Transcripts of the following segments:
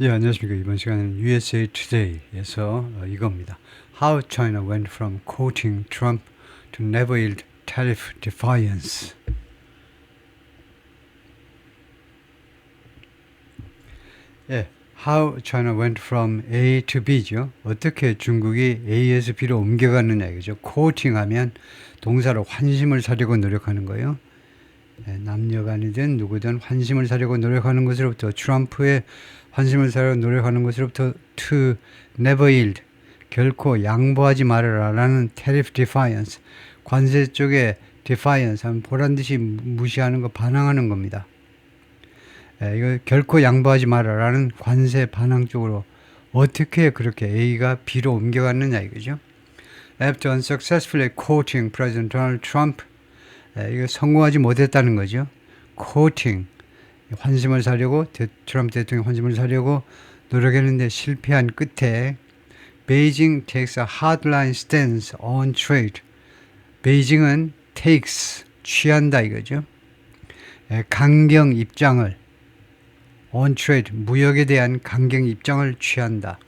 예, 안녕하십니까. 이번 시간은 USA Today에서 이겁니다. How China went from quoting Trump to never yield tariff defiance. 예, How China went from A to B죠. 어떻게 중국이 A에서 B로 옮겨갔느냐 이거죠. quoting 하면 동사로 환심을 사려고 노력하는 거예요. 남녀간이든 누구든 환심을 사려고 노력하는 것으로부터 트럼프의 환심을 사려고 노력하는 것으로부터 to never yield 결코 양보하지 말아라라는 tariff defiance 관세 쪽에 defiance 하면 보란듯이 무시하는 거 반항하는 겁니다. 이거 결코 양보하지 말아라는 관세 반항 쪽으로 어떻게 그렇게 A가 B로 옮겨갔느냐 이거죠. After unsuccessfully quoting President Donald Trump 이거 성공하지 못했다는 거죠. quoting 환심을 사려고 트럼프 대통령 환심을 사려고 노력했는데 실패한 끝에 Beijing takes a hardline stance on trade. 베이징은 takes 취한다 이거죠. 강경 입장을 on trade 무역에 대한 강경 입장을 취한다.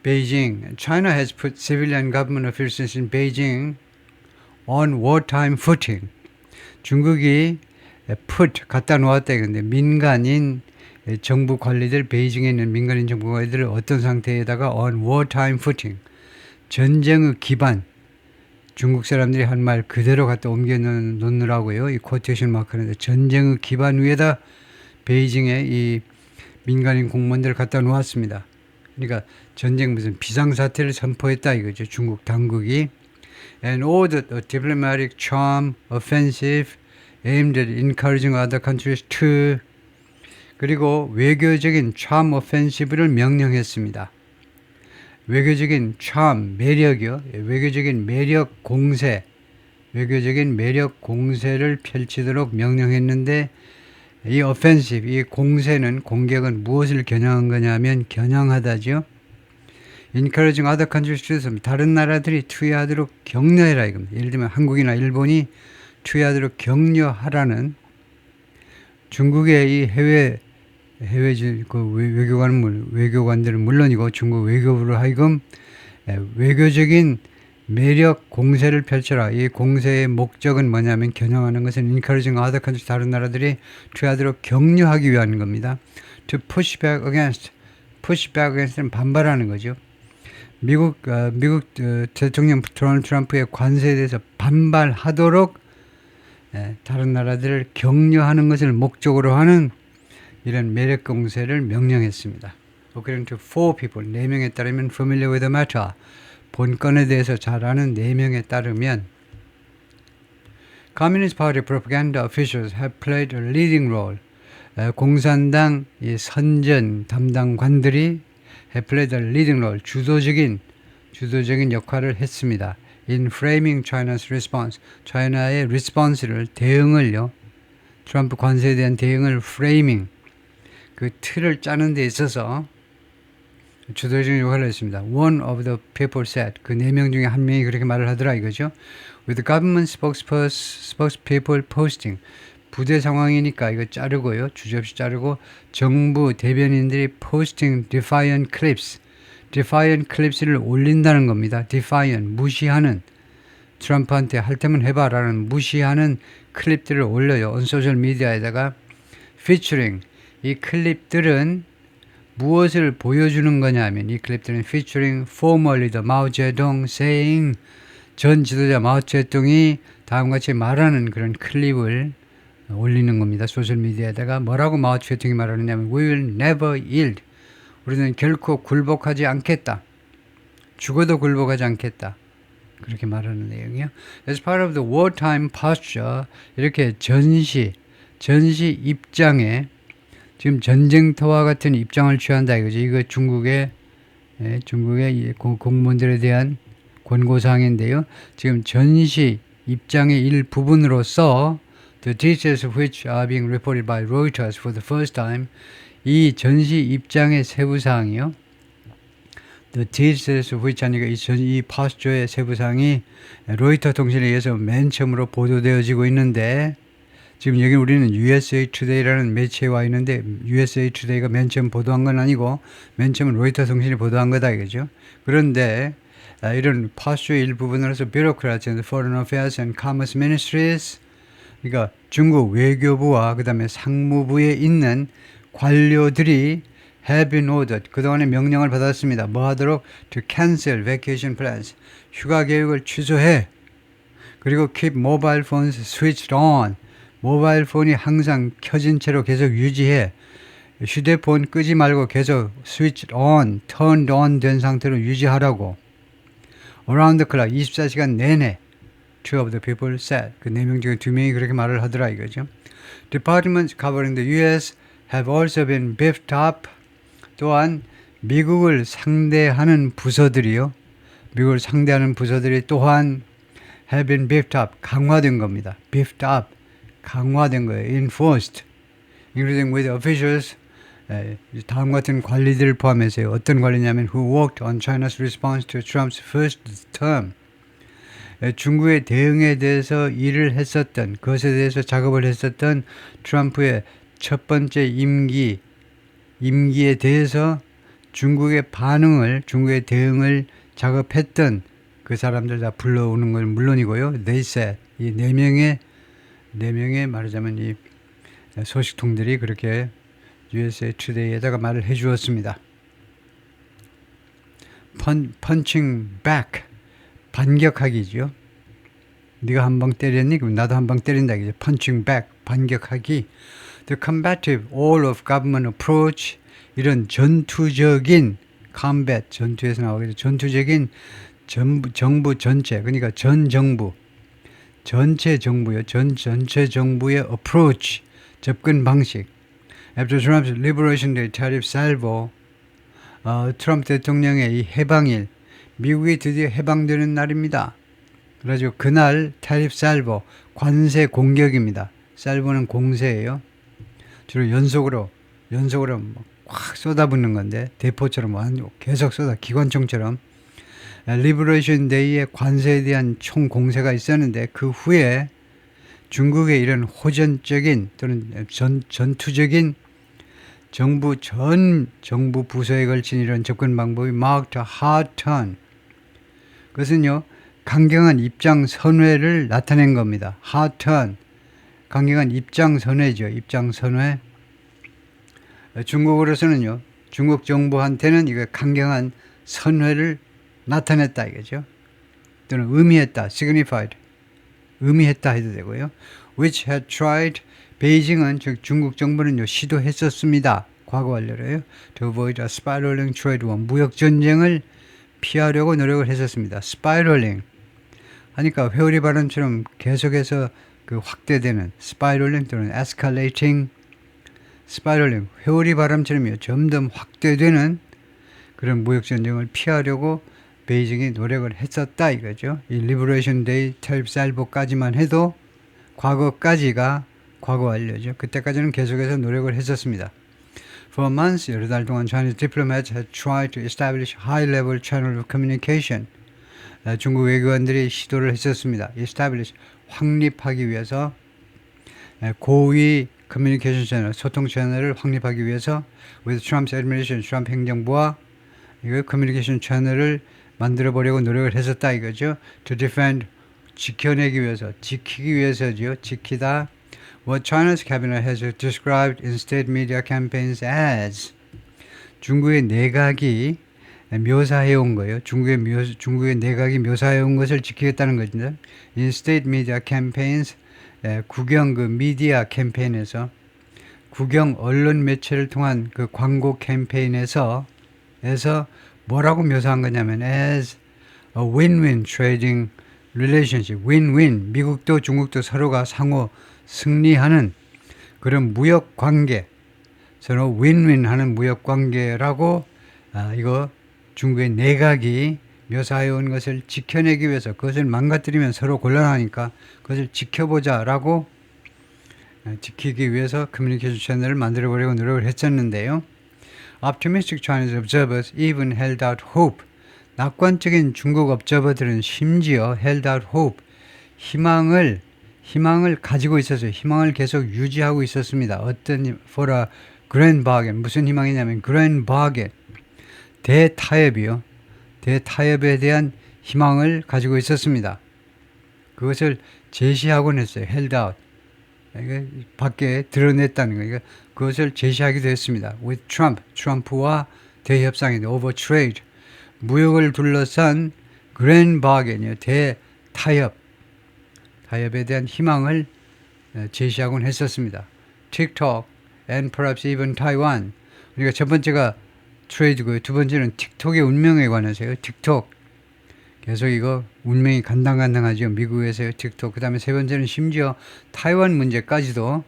Beijing, China has put civilian government officials in Beijing on wartime footing. 중국이 put 갖다 놓았다 이건데 민간인 정부 관리들 베이징에 있는 민간인 정부 관리들을 어떤 상태에다가 on wartime footing 전쟁의 기반 중국 사람들이 한 말 그대로 갖다 옮겨 놓느라고요. 이 코테이션 마크는데 전쟁의 기반 위에다 베이징에 이 민간인 공무원들을 갖다 놓았습니다. 그러니까 전쟁 무슨 비상사태를 선포했다 이거죠. 중국 당국이. And ordered a diplomatic charm offensive aimed at encouraging other countries to 그리고 외교적인 charm offensive를 명령했습니다. 외교적인 charm, 매력이요. 외교적인 매력 공세, 외교적인 매력 공세를 펼치도록 명령했는데 이 offensive, 이 공세는 공격은 무엇을 겨냥한 거냐면 겨냥하다죠. encouraging other countries to 다른 나라들이 투여하도록 격려해라 이겁니다. 예를 들면 한국이나 일본이 투여하도록 격려하라는 중국의 이 해외 외교관들은 물론이고 중국 외교부로 하여금 외교적인 매력 공세를 펼쳐라. 이 공세의 목적은 뭐냐면 겨냥하는 것은 encouraging other countries 다른 나라들이 투여하도록 격려하기 위한 겁니다. To push back against는 반발하는 거죠. 미국 대통령 도널드 트럼프의 관세에 대해서 반발하도록 다른 나라들을 격려하는 것을 목적으로 하는 이런 매력 공세를 명령했습니다. According to 4 people, 4명에 따르면 familiar with the matter, 본건에 대해서 잘 아는 4명에 따르면 Communist Party propaganda officials have played a leading role. 공산당 선전 담당관들이 have played a leading role, 주도적인 역할을 했습니다. In framing China's response, China의 response를 대응을요, 트럼프 관세에 대한 대응을 framing, 그 틀을 짜는 데 있어서 주도적인 역할을 했습니다. One of the people said, 그 4명 중에 한 명이 그렇게 말을 하더라 이거죠. With government spokespeople posting, 부대 상황이니까 이거 자르고요. 주저없이 자르고 정부 대변인들이 posting defiant clips를 올린다는 겁니다. defiant, 무시하는 트럼프한테 할 테면 해봐라는 무시하는 클립들을 올려요. on 소셜 미디어에다가 featuring 이 클립들은 무엇을 보여주는 거냐면 이 클립들은 featuring former leader 마오 제동 saying 전 지도자 마오 제동이 다음과 같이 말하는 그런 클립을 올리는 겁니다. 소셜미디어에다가 뭐라고 마오 제동이 말하느냐면 We will never yield. 우리는 결코 굴복하지 않겠다. 죽어도 굴복하지 않겠다. 그렇게 말하는 내용이요. As part of the wartime posture 이렇게 전시 입장에 지금 전쟁터와 같은 입장을 취한다 이거죠. 이거 중국의 공무원들에 대한 권고사항인데요. 지금 전시 입장의 일부분으로서 the details of which are being reported by Reuters for the first time 이 전시 입장의 세부사항이요. The details of which 하니까 이 파스처의 세부사항이 로이터 통신에 의해서 맨 처음으로 보도되어지고 있는데 지금 여기 우리는 USA Today라는 매체에 와 있는데 USA Today가 맨 처음 보도한 건 아니고 맨 처음은 로이터 통신이 보도한 거다 이거죠. 그런데 이런 파쇼의 일부분으로서 Bureaucrats in the Foreign Affairs and Commerce Ministries, 그러니까 중국 외교부와 그 다음에 상무부에 있는 관료들이 have been ordered, 그동안에 명령을 받았습니다. 뭐 하도록? To cancel vacation plans, 휴가 계획을 취소해. 그리고 keep mobile phones switched on, 모바일 폰이 항상 켜진 채로 계속 유지해. 휴대폰 끄지 말고 계속 switched on, turned on 된 상태로 유지하라고. Around the clock, 24시간 내내. Two of the people said. 그 4명 중에 2명이 그렇게 말을 하더라 이거죠. Departments covering the US have also been beefed up. 또한 미국을 상대하는 부서들이요. 미국을 상대하는 부서들이 또한 have been beefed up. 강화된 겁니다. beefed up. 강화된 거예요. enforced. including with officials. 다음 같은 관리들을 포함해서요. 어떤 관리냐면 who worked on China's response to Trump's first term. 중국의 대응에 대해서 일을 했었던, 그것에 대해서 작업을 했었던 트럼프의 첫 번째 임기에 대해서 중국의 대응을 작업했던 그 사람들 다 불러오는 건 물론이고요. They said, 이 4명의 말하자면 이 소식통들이 그렇게 USA Today에다가 말을 해주었습니다. punching back, 반격하기죠. 네가 한 방 때렸니? 그럼 나도 한 방 때린다. 이제 punching back, 반격하기. The combative all of government approach, 이런 전투적인 combat, 전투에서 나오겠죠. 전투적인 정부 전체, 그러니까 전 정부, 전체 정부요. 전체 정부의 approach, 접근 방식. After Trump's Liberation Day tariff salvo, 트럼프 대통령의 이 해방일, 미국이 드디어 해방되는 날입니다. 그래가지고 그날 tariff salvo, 관세 공격입니다. salvo는 공세예요. 주로 연속으로 확 쏟아붓는 건데 대포처럼 계속 기관총처럼. 리버레이션 데이에 관세에 대한 총공세가 있었는데 그 후에 중국의 이런 호전적인 또는 전투적인 전 정부 부서에 걸친 이런 접근 방법이 marked a hard turn. 그것은요, 강경한 입장 선회를 나타낸 겁니다. hard turn. 강경한 입장 선회죠. 입장 선회. 중국어로서는요, 중국 정부한테는 이거 강경한 선회를 나타냈다 이거죠. 또는 의미했다, signified. 의미했다 해도 되고요. Which had tried, 베이징은 즉 중국 정부는요 시도했었습니다. 과거 완료로요. To avoid a spiraling trade war, 무역 전쟁을 피하려고 노력을 했었습니다. spiraling 하니까 회오리 발언처럼 계속해서 그 확대되는 spiraling 또는 escalating, spiraling 회오리 바람처럼요 점점 확대되는 그런 무역 전쟁을 피하려고 베이징이 노력을 했었다 이거죠. 이 리버레이션 데이 tariff salvo까지만 해도 과거까지가 과거 완료죠. 그때까지는 계속해서 노력을 했었습니다. For months, 여러 달 동안 Chinese diplomats had tried to establish high-level channel of communication. 중국 외교관들이 시도를 했었습니다. establish, 확립하기 위해서 고위 커뮤니케이션 채널, 소통 채널을 확립하기 위해서 with Trump's administration, 트럼프 행정부와 이거 커뮤니케이션 채널을 만들어 보려고 노력을 했었다 이거죠. To defend, 지키기 위해서죠. 지키다. What China's cabinet has described in state media campaigns as, 중국의 내각이 묘사해온 거예요. 중국의 내각이 묘사해온 것을 지키겠다는 거죠. In state media campaigns, 국영 그 미디어 캠페인에서, 국영 언론 매체를 통한 그 광고 캠페인에서 뭐라고 묘사한 거냐면 as a win-win trading relationship, win-win, 미국도 중국도 서로가 상호 승리하는 그런 무역 관계, 서로 win-win 하는 무역 관계라고 이거 중국의 내각이 묘사해온 것을 지켜내기 위해서, 그것을 망가뜨리면 서로 곤란하니까 그것을 지켜보자라고 지키기 위해서 커뮤니케이션 채널을 만들어 보려고 노력을 했었는데요. Optimistic Chinese observers even held out hope. 낙관적인 중국 업저버들은 심지어 held out hope, 희망을 희망을 가지고 있었어요. 희망을 계속 유지하고 있었습니다. 어떤 for a grand bargain 무슨 희망이냐면 grand bargain 대타협이요. 대타협에 대한 희망을 가지고 있었습니다. 그것을 제시하곤 했어요. held out. 이게 밖에 드러냈다는 거예요. 그것을 제시하기도 했습니다. with Trump, 트럼프와 대협상인데 over trade, 무역을 둘러싼 grand bargain이요. 대타협, 타협에 대한 희망을 제시하곤 했었습니다. TikTok and perhaps even Taiwan. 그러니까 첫 번째가 트레이드고요. 두 번째는 틱톡의 운명에 관해서요. 틱톡. 계속 이거 운명이 간당간당하죠. 미국에서요. 틱톡. 그 다음에 세 번째는 심지어 타이완 문제까지도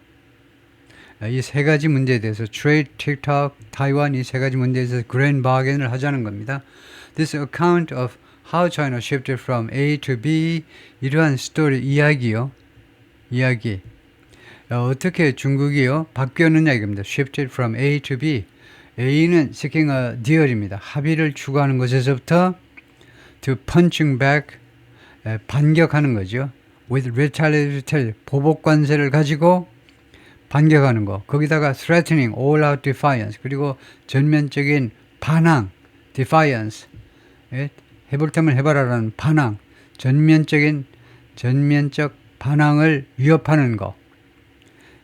이 세 가지 문제에 대해서 트레이드, 틱톡, 타이완 이 세 가지 문제에 대해서 그랜드 바겐을 하자는 겁니다. This account of how China shifted from A to B 이러한 스토리 이야기요. 이야기. 어떻게 중국이요 바뀌었느냐 이겁니다. Shifted from A to B. A는 seeking a deal입니다. 합의를 추구하는 것에서부터 to punching back 반격하는 거죠. With retaliatory 보복 관세를 가지고 반격하는 거. 거기다가 threatening all out defiance 그리고 전면적인 반항 defiance 해볼 테면 해봐라라는 반항 전면적 반항을 위협하는 거.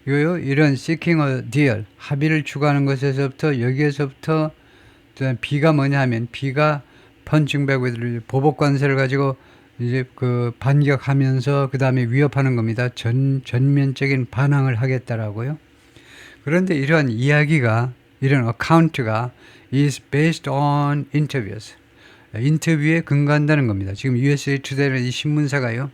이거요, 이런 seeking a deal, 합의를 추구하는 것에서부터, 여기에서부터, B가 뭐냐 하면, B가 punching back with 보복 관세를 가지고 이제 그 반격하면서 그 다음에 위협하는 겁니다. 전면적인 반항을 하겠다라고요. 그런데 이러한 이야기가, 이런 어카운트가 is based on interviews. 인터뷰에 근거한다는 겁니다. 지금 USA Today는 이 신문사가요.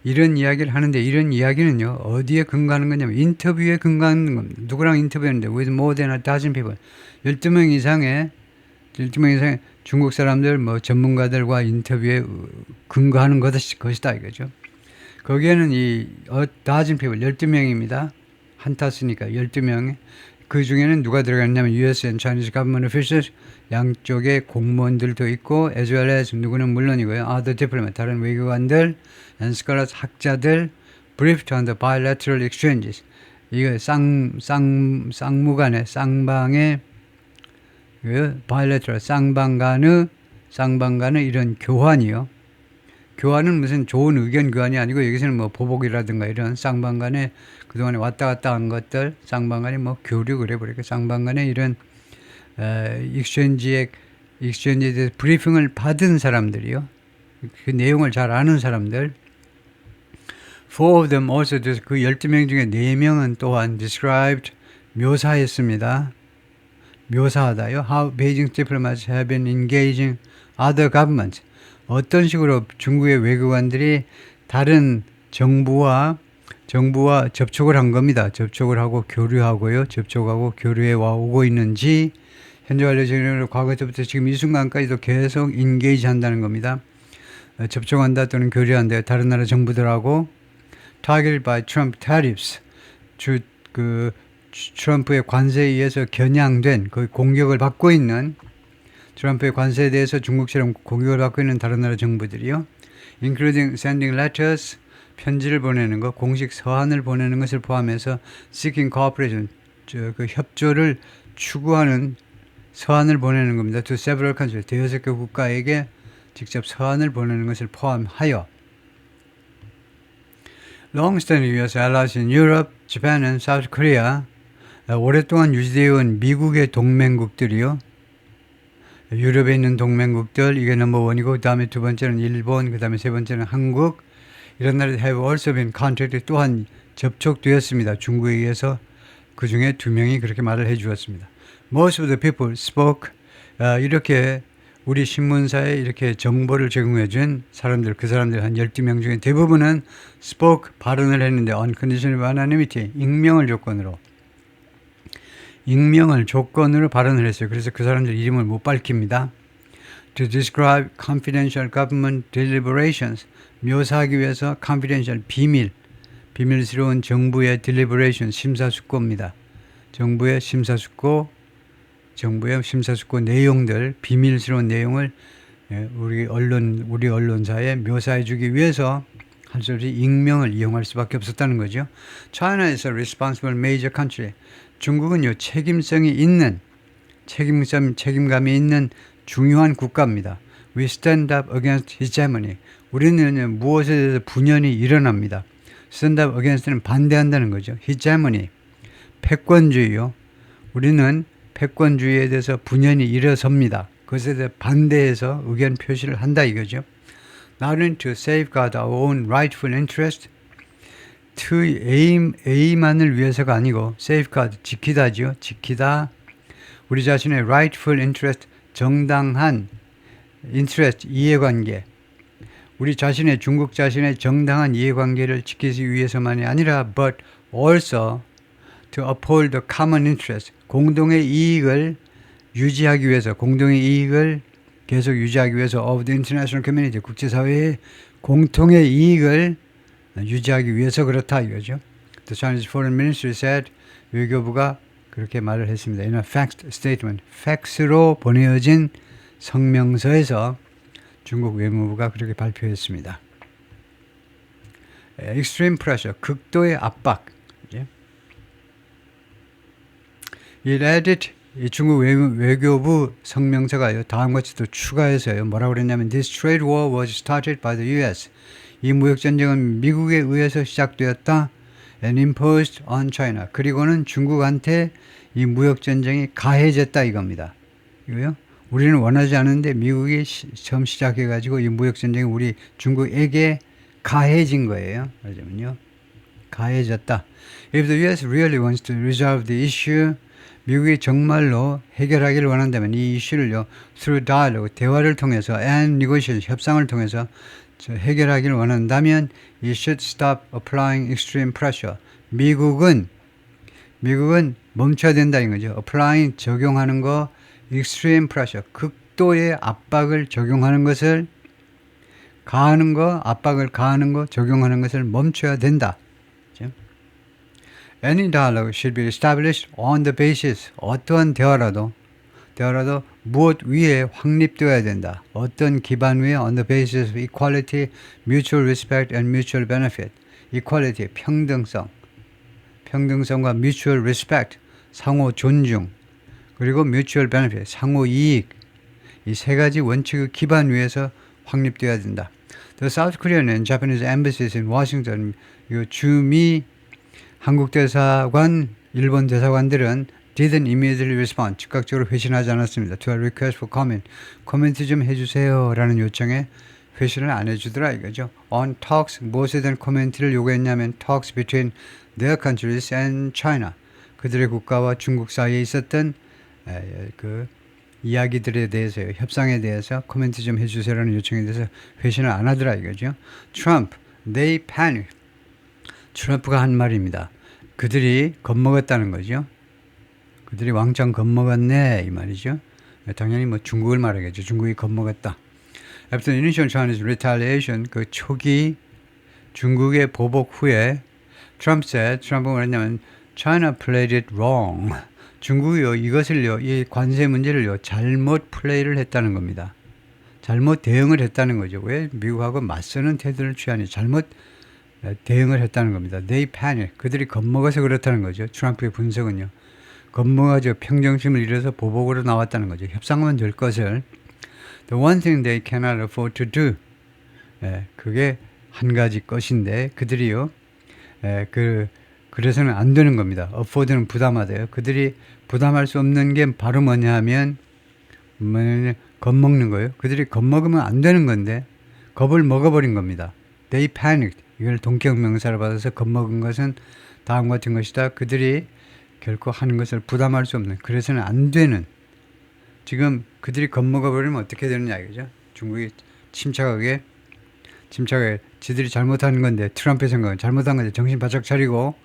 이런 이야기를 하는데 이런 이야기는요. 어디에 근거하는 거냐면 인터뷰에 근거하는 겁니다. 누구랑 인터뷰했는데 with more than a dozen people. 12명 이상의 중국 사람들 뭐 전문가들과 인터뷰에 근거하는 것이다 이거죠. 거기에는 이 dozen people 12명입니다. 한타 쓰니까 12명. 그 중에는 누가 들어갔냐면 US and Chinese government officials 양쪽의 공무원들도 있고 as well as 누구는 물론이고요. other diplomat 다른 외교관들 and scholars 학자들 briefed on the bilateral exchanges. 이거 쌍무간의 쌍방의 bilateral 쌍방 간의 이런 교환이요. 교환은 무슨 좋은 의견 교환이 아니고 여기서는 뭐 보복이라든가 이런 쌍방 간에 그동안에 왔다 갔다 한 것들 쌍방 간에 뭐 교류 그래 버리니까 쌍방 간에 이런 익스체인지에 대해서 브리핑을 받은 사람들이요. 그 내용을 잘 아는 사람들. Four of them also 그 12명 중에 4명은 또한 described 묘사했습니다. 묘사하다요. How Beijing diplomats have been engaging other governments. 어떤 식으로 중국의 외교관들이 다른 정부와 접촉을 한 겁니다. 접촉을 하고 교류하고요. 접촉하고 교류해 오고 있는지 현재 알려지는 과거부터 지금 이 순간까지도 계속 인게이지 한다는 겁니다. 접촉한다 또는 교류한다. 다른 나라 정부들하고 targeted by Trump tariffs. 트럼프의 관세에 의해서 겨냥된 그 공격을 받고 있는 트럼프의 관세에 대해서 중국처럼 공격을 받고 있는 다른 나라 정부들이요. including sending letters, 편지를 보내는 것, 공식 서한을 보내는 것을 포함해서 seeking cooperation, 그 협조를 추구하는 서한을 보내는 겁니다. to several countries, 대여섯 개 국가에게 직접 서한을 보내는 것을 포함하여 long-standing U.S. allies in Europe, Japan and South Korea, 오랫동안 유지되어 온 미국의 동맹국들이요. 유럽에 있는 동맹국들, 이게 넘버 원이고, 그 다음에 두 번째는 일본, 그 다음에 세 번째는 한국, 이런 나라들 have also been contacted 또한 접촉되었습니다. 중국에 의해서 그 중에 2명이 그렇게 말을 해 주었습니다. Most of the people spoke, 이렇게 우리 신문사에 이렇게 정보를 제공해 준 사람들, 그 사람들 한 12명 중에 대부분은 spoke, 발언을 했는데 unconditional anonymity, 익명을 조건으로 발언을 했어요. 그래서 그 사람들 이름을 못 밝힙니다. To describe confidential government deliberations, 묘사하기 위해서 confidential, 비밀스러운 정부의 deliberation, 심사숙고입니다. 정부의 심사숙고 내용들, 비밀스러운 내용을 우리 언론사에 묘사해 주기 위해서 할 수 없이 익명을 이용할 수밖에 없었다는 거죠. China is a responsible major country. 중국은요, 책임감이 있는 중요한 국가입니다. We stand up against hegemony. 우리는 무엇에 대해서 분열이 일어납니다. stand up against는 반대한다는 거죠. hegemony, 패권주의요. 우리는 패권주의에 대해서 분열이 일어섭니다. 그것에 대해 반대해서 의견 표시를 한다 이거죠. Not only to safeguard our own rightful interest, A만을 위해서가 아니고 safeguard, 지키다죠. 지키다. 우리 자신의 rightful interest, 정당한 interest, 이해관계. 우리 자신의 중국 자신의 정당한 이해관계를 지키기 위해서만이 아니라 but also to uphold the common interest, 공동의 이익을 유지하기 위해서, 공동의 이익을 계속 유지하기 위해서 of the international community, 국제사회의 공통의 이익을 유지하기 위해서 그렇다 이거죠. The Chinese Foreign Ministry said, 외교부가 그렇게 말을 했습니다. In a fact statement, 팩스로 보내어진 성명서에서 중국 외무부가 그렇게 발표했습니다. Extreme pressure, 극도의 압박. It added, 이 중국 외교부 성명서가요, 다음과 같이 또 추가해서요, 뭐라고 그랬냐면, This trade war was started by the US. 이 무역전쟁은 미국에 의해서 시작되었다. And imposed on China. 그리고는 중국한테 이 무역전쟁이 가해졌다 이겁니다. 이거요? 우리는 원하지 않은데 미국이 처음 시작해가지고 이 무역전쟁이 우리 중국에게 가해진 거예요. 말하자면요. 가해졌다. If the US really wants to resolve the issue, 미국이 정말로 해결하기를 원한다면 이 이슈를요, through dialogue, 대화를 통해서 and negotiation, 협상을 통해서 해결하기를 원한다면 it should stop applying extreme pressure. 미국은 멈춰야 된다는 거죠. applying, 적용하는 거, extreme pressure, 극도의 압박을 적용하는 것을, 가하는 거, 압박을 가하는 거, 적용하는 것을 멈춰야 된다. Any dialogue should be established on the basis, 어떠한 대화라도 무엇 위에 확립되어야 된다. 어떤 기반 위에 on the basis of equality, mutual respect and mutual benefit. equality, 평등성과 mutual respect, 상호 존중, 그리고 mutual benefit, 상호 이익. 이 세 가지 원칙의 기반 위에서 확립되어야 된다. The South Korean and Japanese embassies in Washington, 주미 한국 대사관, 일본 대사관들은 didn't immediately respond. 즉각적으로 회신하지 않았습니다. To a request for comment. 코멘트 좀 해주세요. 라는 요청에 회신을 안 해주더라 이거죠. On talks, 무엇에 대한 코멘트를 요구했냐면 talks between their countries and China. 그들의 국가와 중국 사이에 있었던 그 이야기들에 대해서요. 협상에 대해서 코멘트 좀 해주세요라는 요청에 대해서 회신을 안 하더라 이거죠. Trump, they panicked. 트럼프가 한 말입니다. 그들이 겁먹었다는 거죠. 그들이 왕창 겁먹었네 이 말이죠. 당연히 뭐 중국을 말하겠죠. 중국이 겁먹었다. After the initial Chinese retaliation, 그 초기 중국의 보복 후에 트럼프가 뭐랬냐면 China played it wrong. 중국이요 이것을요 이 관세 문제를요 잘못 플레이를 했다는 겁니다. 잘못 대응을 했다는 거죠. 왜 미국하고 맞서는 태도를 취하니 잘못 대응을 했다는 겁니다. They panic. 그들이 겁먹어서 그렇다는 거죠. 트럼프의 분석은요. 겁먹어서 평정심을 잃어서 보복으로 나왔다는 거죠. 협상만 될 것을. The one thing they cannot afford to do. 그게 한 가지 것인데 그들이요. 그래서는 안 되는 겁니다. afford는 부담하대요. 그들이 부담할 수 없는 게 바로 뭐냐 하면 겁먹는 거예요. 그들이 겁먹으면 안 되는 건데 겁을 먹어버린 겁니다. They panicked. 이걸 동격 명사를 받아서 겁먹은 것은 다음 같은 것이다. 그들이 결코 하는 것을 부담할 수 없는, 그래서는 안 되는. 지금 그들이 겁먹어버리면 어떻게 되느냐 이거죠. 중국이 침착하게 지들이 잘못하는 건데 트럼프의 생각은 잘못한 건데 정신 바짝 차리고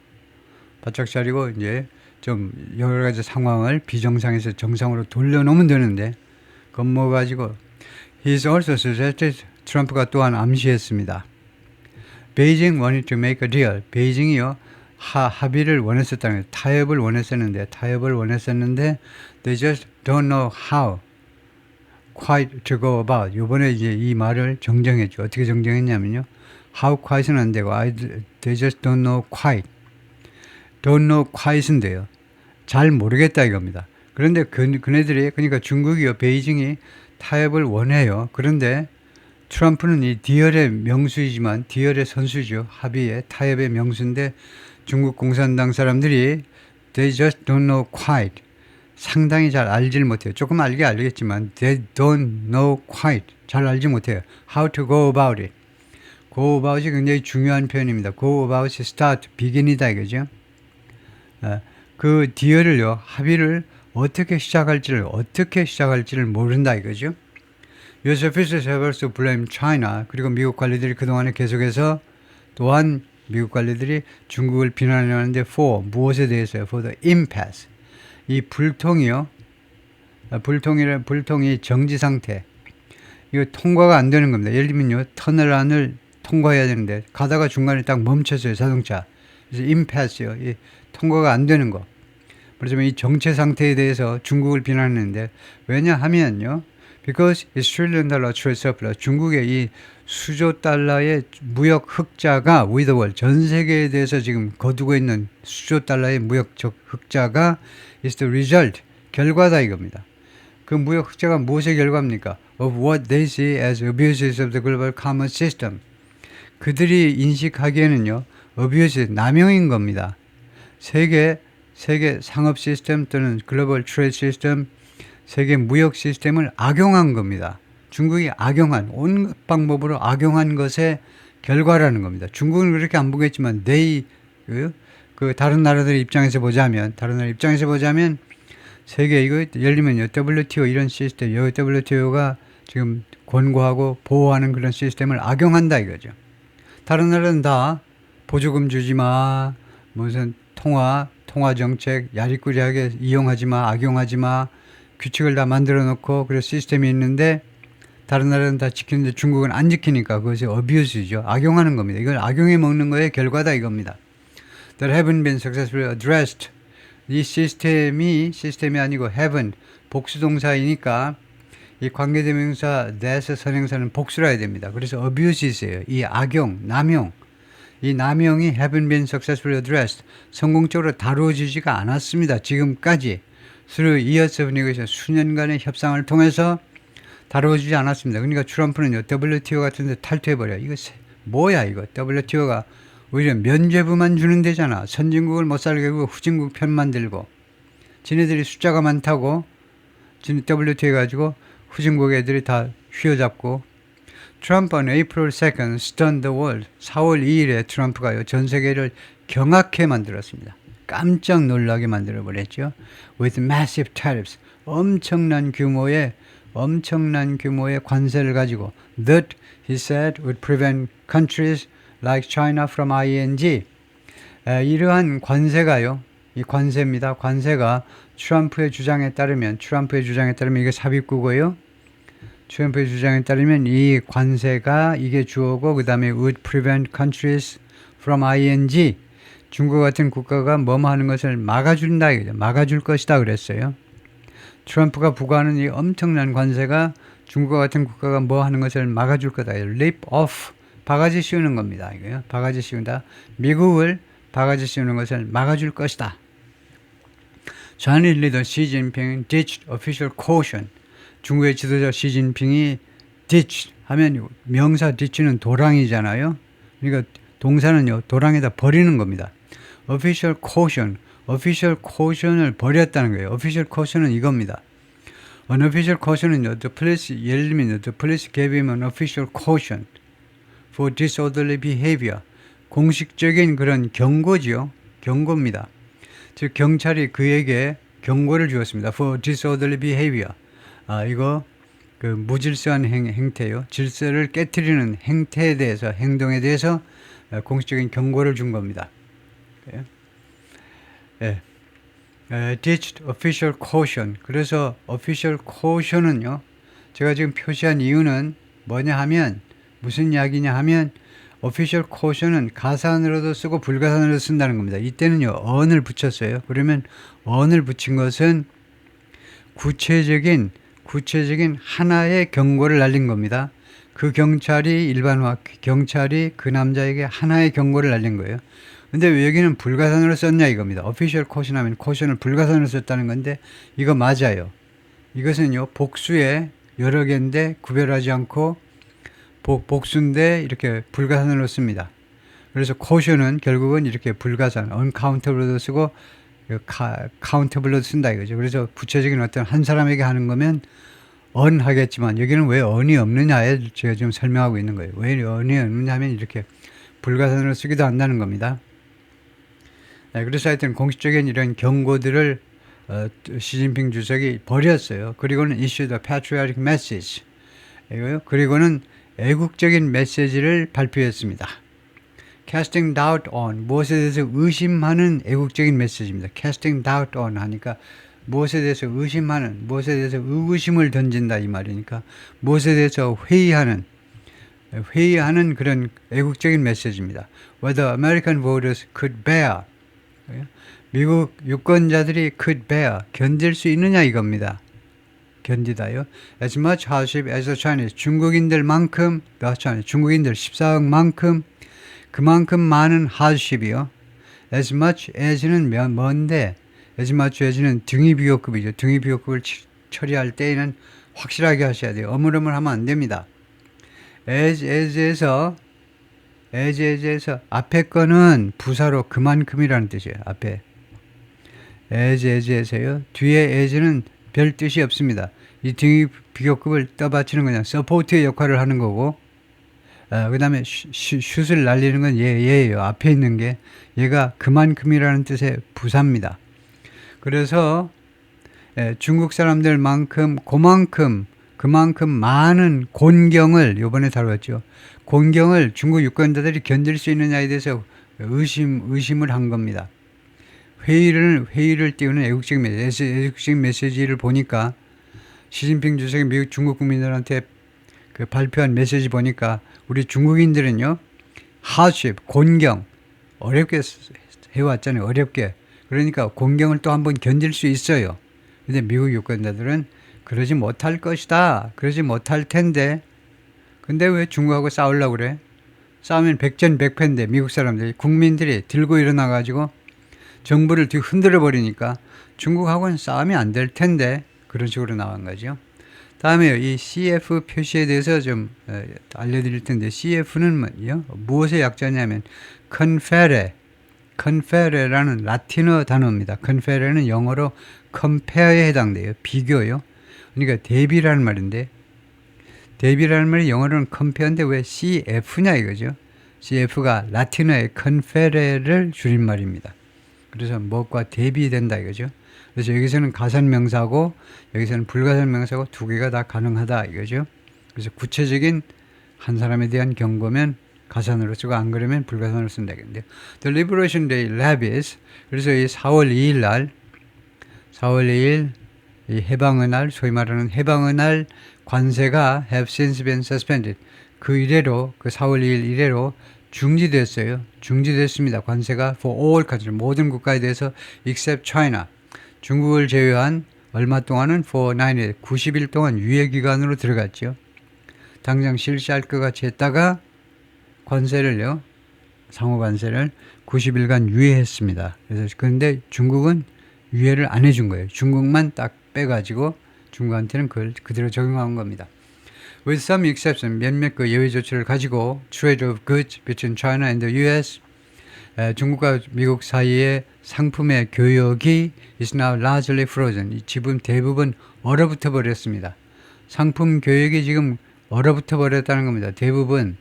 이제 좀 여러 가지 상황을 비정상에서 정상으로 돌려놓으면 되는데 겁먹어가지고 He's also suggested, 트럼프가 또한 암시했습니다. 베이징 wanted to make a deal. 베이징이요 합의를 원했었다는 거예요. 타협을 원했었는데 they just don't know how quite to go about. 이번에 이제 이 말을 정정했죠. 어떻게 정정했냐면요. how quiet은 안 되고 they just don't know quite. don't know quiet은 돼요. 잘 모르겠다 이겁니다. 그런데 그네들이 그러니까 중국이요 베이징이 타협을 원해요. 그런데 트럼프는 이 디얼의 명수이지만 디얼의 선수죠. 합의의 타협의 명수인데 중국 공산당 사람들이 they just don't know quite. 상당히 잘 알질 못해요. 조금 알겠지만 they don't know quite. 잘 알지 못해요. how to go about it. go about이 굉장히 중요한 표현입니다. go about이 start, begin이다 이거죠. 그 디얼을요 합의를 어떻게 시작할지를 모른다 이거죠. US officials have also blamed China. 그리고 미국 관리들이 그동안에 계속해서 또한 미국 관리들이 중국을 비난하는데 for 무엇에 대해서요? for the impasse. 이 불통이요. 불통이 정지 상태. 이거 통과가 안 되는 겁니다. 예를 들면요. 터널 안을 통과해야 되는데 가다가 중간에 딱 멈췄어요. 자동차. 그래서 impasse요. 이 통과가 안 되는 거. 그렇지만 이 정체 상태에 대해서 중국을 비난하는데 왜냐하면요. because it's trillion dollar trade surplus. 중국의 이 수조 달러의 무역 흑자가 with the world. 전 세계에 대해서 지금 거두고 있는 수조 달러의 무역적 흑자가 is the result. 결과다 이겁니다. 그 무역 흑자가 무엇의 결과입니까? of what they see as abuses of the global commerce system. 그들이 인식하기에는요. abuse, 남용인 겁니다. 세계 상업 시스템 또는 글로벌 트레이드 시스템, 세계 무역 시스템을 악용한 겁니다. 중국이 악용한, 온갖 방법으로 악용한 것의 결과라는 겁니다. 중국은 그렇게 안 보겠지만, 다른 나라들의 입장에서 보자면, 세계, 이거, 예를 들면요, WTO 이런 시스템, WTO가 지금 권고하고 보호하는 그런 시스템을 악용한다 이거죠. 다른 나라는 다 보조금 주지 마, 무슨 통화 정책 야리꾸리하게 이용하지 마, 악용하지 마, 규칙을 다 만들어 놓고 그래서 시스템이 있는데 다른 나라는 다 지키는데 중국은 안 지키니까 그것이 어뷰스죠. 악용하는 겁니다. 이걸 악용해 먹는 거의 결과다 이겁니다. That haven't been successfully addressed. 이 시스템이 아니고 haven't 복수동사이니까 이 관계대명사 that 선행사는 복수라 해야 됩니다. 그래서 abuse이세요. 이 악용, 남용. 이 남용이 haven't been successfully addressed. 성공적으로 다루어지지가 않았습니다. 지금까지. through years of negotiation. 수년간의 협상을 통해서 다루어지지 않았습니다. 그러니까 트럼프는요, WTO 같은 데 탈퇴해버려. 이거 뭐야, 이거. WTO가 오히려 면죄부만 주는 데잖아. 선진국을 못 살게 하고 후진국 편만 들고. 지네들이 숫자가 많다고 WTO 해가지고 후진국 애들이 다 휘어잡고. 트럼프는 April 2nd stunned the world. 4월 2일에 트럼프가요, 전 세계를 경악해 만들었습니다. 깜짝 놀라게 만들어버렸죠. With massive tariffs. 엄청난 규모의 관세를 가지고 that, he said, would prevent countries like China from ING. 이러한 관세가요. 이 관세입니다. 관세가 트럼프의 주장에 따르면 이게 삽입구고요. 트럼프의 주장에 따르면 이 관세가 이게 주어고 그 다음에 would prevent countries from ING. 중국 같은 국가가 뭐뭐 하는 것을 막아준다. 막아줄 것이다 그랬어요. 트럼프가 부과하는 이 엄청난 관세가 중국 같은 국가가 뭐 하는 것을 막아줄 거다. rip off. 바가지 씌우는 겁니다. 이거요. 바가지 씌운다. 미국을 바가지 씌우는 것을 막아줄 것이다. Chinese leader Xi Jinping ditched official caution. 중국의 지도자 시진핑이 ditch 하면 명사 ditch는 도랑이잖아요. 그러니까 동사는요, 도랑에다 버리는 겁니다. official caution을 버렸다는 거예요. official caution은 이겁니다. unofficial caution은요, 예를 들면 the police gave him an official caution for disorderly behavior. 공식적인 그런 경고지요. 경고입니다. 즉 경찰이 그에게 경고를 주었습니다. for disorderly behavior. 이거 그 무질서한 행태요. 질서를 깨트리는 행태에 대해서, 행동에 대해서 공식적인 경고를 준 겁니다. ditched official caution. 그래서 official caution은요, 제가 지금 표시한 이유는 뭐냐 하면, 무슨 이야기냐 하면, official caution은 가산으로도 쓰고 불가산으로도 쓴다는 겁니다. 이때는요, on을 붙였어요. 그러면 on을 붙인 것은 구체적인 하나의 경고를 날린 겁니다. 그 경찰이 경찰이 그 남자에게 하나의 경고를 날린 거예요. 근데 왜 여기는 불가산으로 썼냐 이겁니다. official caution 하면 caution을 불가산으로 썼다는 건데 이거 맞아요. 이것은요 복수에 여러 개인데 구별하지 않고 복수인데 이렇게 불가산으로 씁니다. 그래서 caution은 결국은 이렇게 불가산, uncountable도 쓰고 countable도 쓴다 이거죠. 그래서 구체적인 어떤 한 사람에게 하는 거면 하겠지만 여기는 왜 on이 없느냐에 제가 지금 설명하고 있는 거예요. 왜 on이 없느냐 하면 이렇게 불가산으로 쓰기도 한다는 겁니다. 네, 그래서 하여튼 공식적인 이런 경고들을 시진핑 주석이 버렸어요. 그리고는 issue the patriotic message. 그리고는 애국적인 메시지를 발표했습니다. casting doubt on, 무엇에 대해서 의심하는 애국적인 메시지입니다. casting doubt on 하니까 무엇에 대해서 의심하는, 무엇에 대해서 의구심을 던진다 이 말이니까 무엇에 대해서 회의하는 그런 애국적인 메시지입니다. Whether American voters could bear, 미국 유권자들이 could bear, 견딜 수 있느냐 이겁니다. 견디다요. As much hardship as the Chinese, 중국인들만큼, 중국인들 14억만큼 그만큼 많은 hardship이요. As much as는 뭔데, as much as는 등위 비교급이죠. 등위 비교급을 처리할 때에는 확실하게 하셔야 돼요. 어물어물하면 안 됩니다. as에서 앞에 거는 부사로 그만큼이라는 뜻이에요. 앞에 as에서요. 뒤에 as는 별 뜻이 없습니다. 이 등위 비교급을 떠받치는 그냥 서포트의 역할을 하는 거고, 그 다음에 슛을 날리는 건 얘예요. 앞에 있는 게 얘가 그만큼이라는 뜻의 부사입니다. 그래서 중국 사람들만큼 그만큼 많은 곤경을 이번에 다뤘죠. 곤경을 중국 유권자들이 견딜 수 있느냐에 대해서 의심을 한 겁니다. 회의를 띄우는 애국적인 메시지를 보니까 시진핑 주석이 미국 중국 국민들한테 그 발표한 메시지 보니까 우리 중국인들은요 hardship, 곤경 어렵게 해왔잖아요. 어렵게. 그러니까 곤경을 또 한번 견딜 수 있어요. 근데 미국 유권자들은 그러지 못할 것이다. 그러지 못할 텐데. 근데 왜 중국하고 싸우려고 그래? 싸우면 백전백패인데 미국 사람들이 국민들이 들고 일어나가지고 정부를 뒤 흔들어 버리니까 중국하고는 싸움이 안 될 텐데 그런 식으로 나온 거죠. 다음에 이 CF 표시에 대해서 좀 알려드릴 텐데 CF는 무엇의 약자냐면 confere라는 라틴어 단어입니다. confere는 영어로 compare에 해당돼요. 비교요. 그러니까 대비라는 말인데 대비라는 말이 영어로는 compare인데 왜 CF냐 이거죠. CF가 라틴어의 confere를 줄임말입니다. 그래서 무엇과 대비된다 이거죠. 그래서 여기서는 가산명사고 여기서는 불가산명사고 두 개가 다 가능하다 이거죠. 그래서 구체적인 한 사람에 대한 경고면 가산으로 쓰고 안 그러면 불가산으로 쓴다겠는데요. The Liberation Day levies, 그래서 이 4월 2일 이 해방의 날, 소위 말하는 해방의 날 관세가 have since been suspended. 그 4월 2일 이래로 중지됐습니다. 관세가 for all countries, 모든 국가에 대해서 except China. 중국을 제외한 얼마 동안은 for 90일 동안 유예기간으로 들어갔죠. 당장 실시할 것 같이 했다가 관세를요, 상호관세를 90일간 유예했습니다. 그래서 그런데 중국은 유예를 안 해준 거예요. 중국만 딱 빼가지고 중국한테는 그걸 그대로 적용한 겁니다. With some exception, 몇몇 그 예외 조치를 가지고 trade of goods between China and the U.S. 중국과 미국 사이의 상품의 교역이 is now largely frozen. 지금 대부분 얼어붙어 버렸습니다. 상품 교역이 지금 얼어붙어 버렸다는 겁니다. 대부분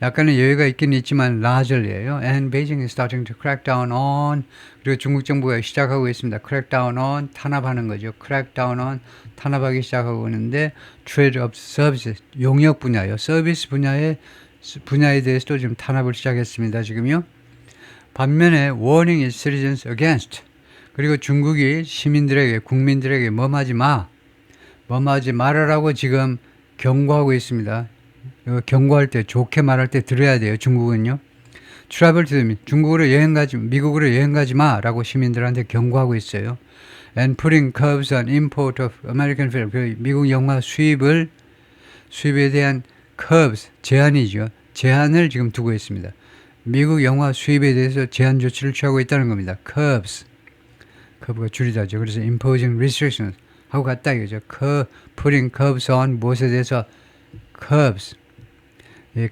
약간의 여유가 있긴 있지만 largely예요. And Beijing is starting to crack down on. 그리고 중국 정부가 시작하고 있습니다. crack down on, 탄압하는 거죠. crack down on, 탄압하기 시작하고 있는데 trade of services, 용역 분야요. 서비스 분야에 대해서도 지금 탄압을 시작했습니다. 지금요. 반면에 warning its citizens against. 그리고 중국이 시민들에게, 국민들에게 뭐하지 말아라고 지금 경고하고 있습니다. 경고할 때, 좋게 말할 때 들어야 돼요. 중국은요. travel to them. 미국으로 여행 가지 마라고 시민들한테 경고하고 있어요. And putting curbs on import of American film. 그 미국 영화 수입에 대한 curbs 제한이죠. 제한을 지금 두고 있습니다. 미국 영화 수입에 대해서 제한 조치를 취하고 있다는 겁니다. curbs. curb가 줄이다죠. 그래서 imposing restrictions 하고 같다 이거죠. putting curbs on 무엇에 대해서 curbs. 예,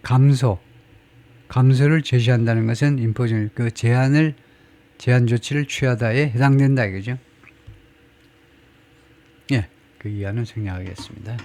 감소를 제시한다는 것은 imposing 그 제한 조치를 취하다에 해당된다 이거죠. 예, 그 이하는 생략하겠습니다.